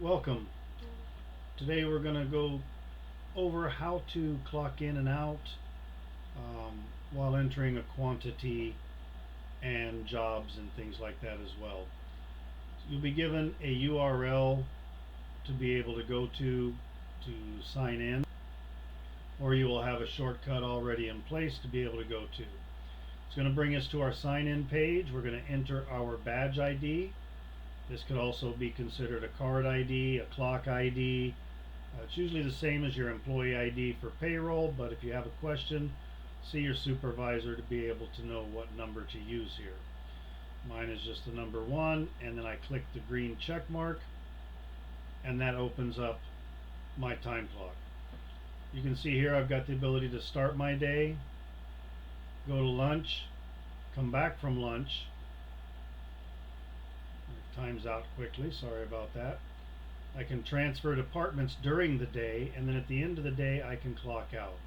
Welcome. Today we're going to go over how to clock in and out while entering a quantity and jobs and things like that as well. So you'll be given a URL to be able to go to sign in, or you will have a shortcut already in place to be able to go to. It's going to bring us to our sign in page. We're going to enter our badge ID. This could also be considered a card ID, a clock ID. It's usually the same as your employee ID for payroll, but if you have a question, see your supervisor to be able to know what number to use here. Mine is just the number 1, and then I click the green check mark, and that opens up my time clock. You can see here I've got the ability to start my day, go to lunch, come back from lunch. Time's out quickly, sorry about that. I can transfer departments during the day, and then at the end of the day I can clock out.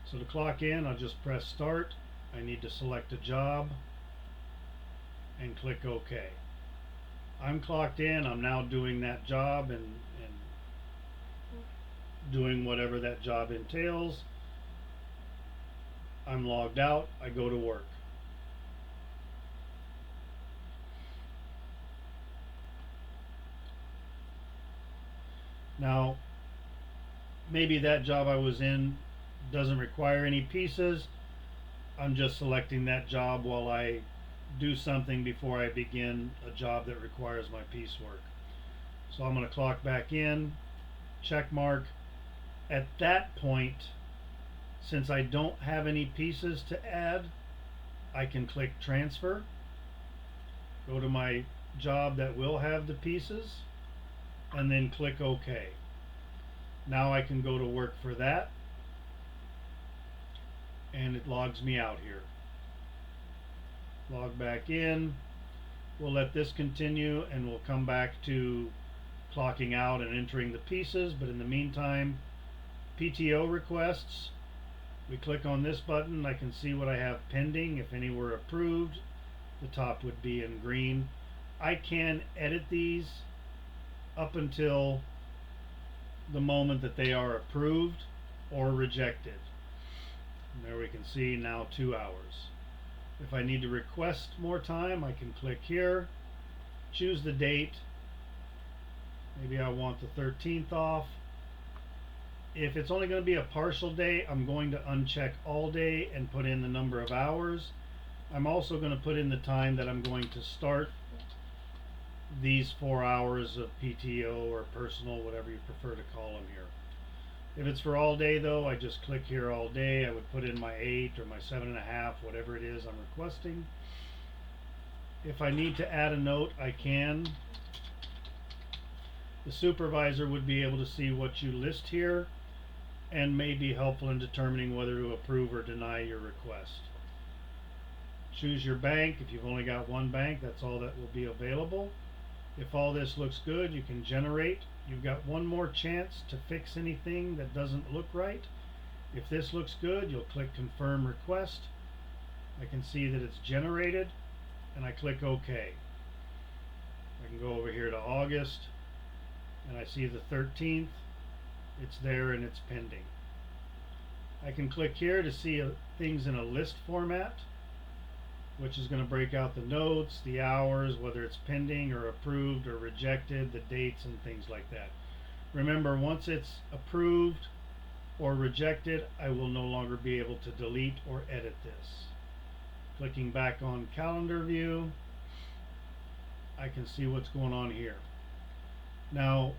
So to clock in, I'll just press start. I need to select a job and click OK. I'm clocked in. I'm now doing that job and doing whatever that job entails. I'm logged out. I go to work. Now, maybe that job I was in doesn't require any pieces. I'm just selecting that job while I do something before I begin a job that requires my piecework. So I'm going to clock back in, check mark. At that point, since I don't have any pieces to add, I can click transfer, go to my job that will have the pieces, and then click OK. Now I can go to work for that, and it logs me out here. Log back in. We'll let this continue, and we'll come back to clocking out and entering the pieces. But in the meantime, PTO requests. We click on this button. I can see what I have pending. If any were approved, the top would be in green. I can edit these up until the moment that they are approved or rejected. And there we can see now 2 hours. If I need to request more time, I can click here, choose the date. Maybe I want the 13th off. If it's only going to be a partial day, I'm going to uncheck all day and put in the number of hours. I'm also going to put in the time that I'm going to start these 4 hours of PTO or personal, whatever you prefer to call them here. If it's for all day though, I just click here all day. I would put in my 8 or my 7.5, whatever it is I'm requesting. If I need to add a note, I can. The supervisor would be able to see what you list here and may be helpful in determining whether to approve or deny your request. Choose your bank. If you've only got one bank, that's all that will be available. If all this looks good, you can generate. You've got one more chance to fix anything that doesn't look right. If this looks good, you'll click confirm request. I can see that it's generated, and I click OK. I can go over here to August, and I see the 13th. It's there and it's pending. I can click here to see things in a list format, which is going to break out the notes, the hours, whether it's pending or approved or rejected, the dates and things like that. Remember, once it's approved or rejected, I will no longer be able to delete or edit this. Clicking back on calendar view, I can see what's going on here. Now,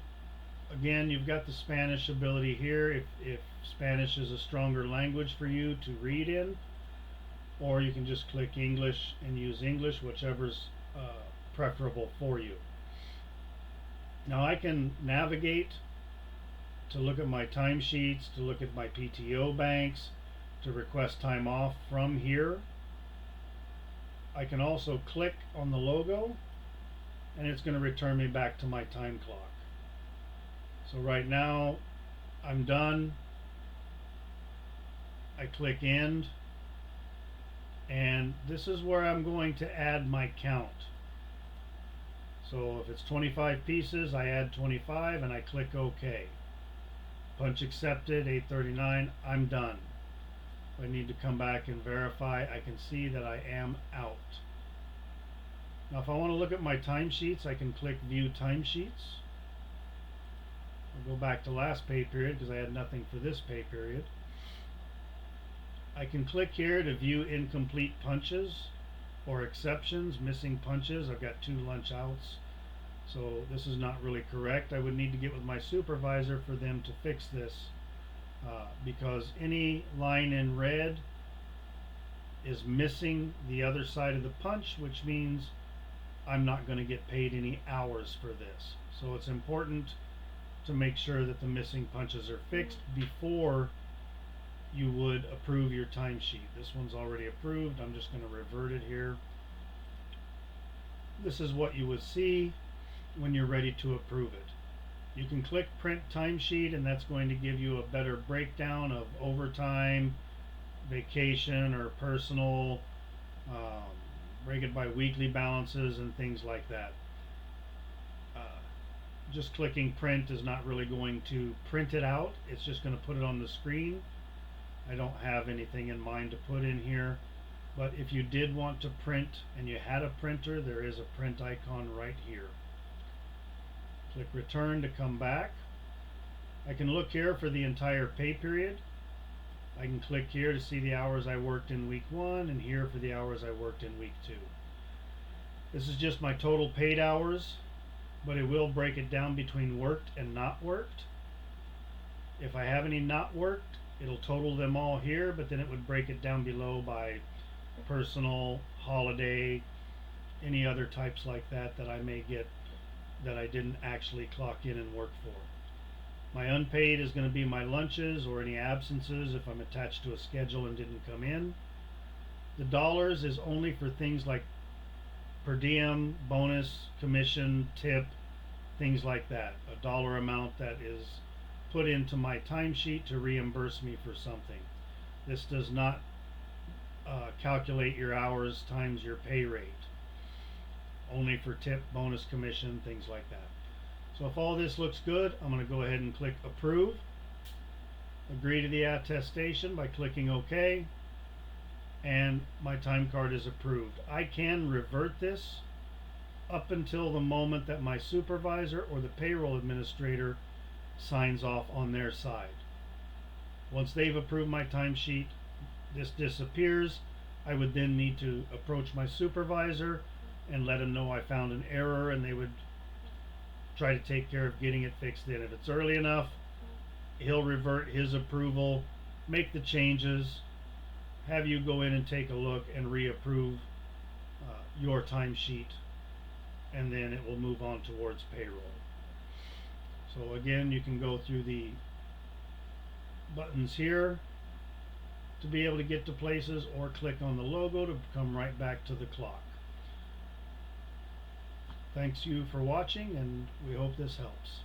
again, you've got the Spanish ability here if Spanish is a stronger language for you to read in, or you can just click English and use English, whichever's preferable for you. Now I can navigate to look at my timesheets, to look at my PTO banks, to request time off from here. I can also click on the logo, and it's going to return me back to my time clock. So right now I'm done. I click end, and this is where I'm going to add my count. So if it's 25 pieces, I add 25 and I click OK. Punch accepted, 839, I'm done. If I need to come back and verify, I can see that I am out. Now if I want to look at my timesheets, I can click View Timesheets. I'll go back to last pay period because I had nothing for this pay period. I can click here to view incomplete punches or exceptions, missing punches. I've got 2 lunch outs, so this is not really correct. I would need to get with my supervisor for them to fix this because any line in red is missing the other side of the punch, which means I'm not going to get paid any hours for this. So it's important to make sure that the missing punches are fixed before you would approve your timesheet. This one's already approved. I'm just going to revert it here. This is what you would see when you're ready to approve it. You can click Print Timesheet, and that's going to give you a better breakdown of overtime, vacation, or personal, break it by weekly balances and things like that. Just clicking print is not really going to print it out. It's just going to put it on the screen. I don't have anything in mind to put in here, but if you did want to print and you had a printer, there is a print icon right here. Click return to come back. I can look here for the entire pay period. I can click here to see the hours I worked in week 1 and here for the hours I worked in week 2. This is just my total paid hours, but it will break it down between worked and not worked. If I have any not worked, it'll total them all here, but then it would break it down below by personal, holiday, any other types like that that I may get that I didn't actually clock in and work for. My unpaid is going to be my lunches or any absences if I'm attached to a schedule and didn't come in. The dollars is only for things like per diem, bonus, commission, tip, things like that. A dollar amount that is put into my timesheet to reimburse me for something. This does not calculate your hours times your pay rate. Only for tip, bonus, commission, things like that. So if all this looks good, I'm going to go ahead and click approve. Agree to the attestation by clicking OK, and my time card is approved. I can revert this up until the moment that my supervisor or the payroll administrator signs off on their side. Once they've approved my timesheet, this disappears. I would then need to approach my supervisor and let him know I found an error, and they would try to take care of getting it fixed then. If it's early enough, he'll revert his approval, make the changes, have you go in and take a look and reapprove your timesheet, and then it will move on towards payroll. So again, you can go through the buttons here to be able to get to places, or click on the logo to come right back to the clock. Thanks you for watching, and we hope this helps.